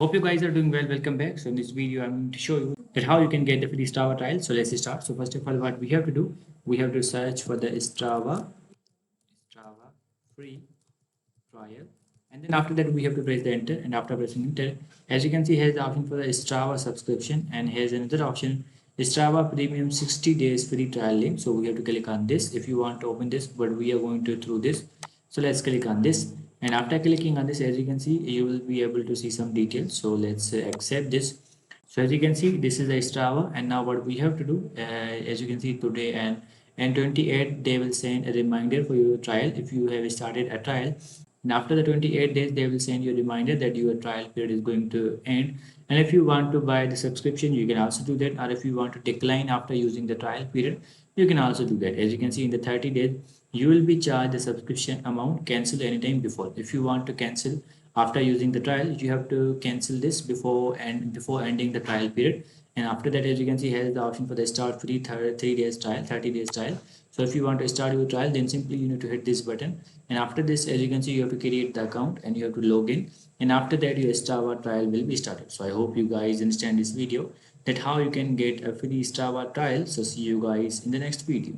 Hope you guys are doing well. Welcome back. So in this video, I'm going to show you that how you can get the free Strava trial. So let's start. So first of all, what we have to do, we have to search for the Strava free trial, and then after that we have to press the enter. And after pressing enter, as you can see, has the option for the Strava subscription, and here's another option, Strava Premium 60 days free trial link. So we have to click on this if you want to open this, but we are going to through this. So let's click on this, and after clicking on this, as you can see, you will be able to see some details. So let's accept this. So as you can see, this is the Strava, and now what we have to do, as you can see today and 28 they will send a reminder for your trial if you have started a trial, and after the 28 days they will send you a reminder that your trial period is going to end. And if you want to buy the subscription, you can also do that, or if you want to decline after using the trial period, you can also do that. As you can see, in the 30 days you will be charged the subscription amount, cancel anytime before. If you want to cancel after using the trial, you have to cancel this before ending the trial period. And after that, as you can see, has the option for the start free 3 days trial, 30 days trial. So if you want to start your trial, then simply you need to hit this button, and after this, as you can see, you have to create the account and you have to log in, and after that your Strava trial will be started. So I hope you guys understand this video, that how you can get a free Strava trial. So see you guys in the next video.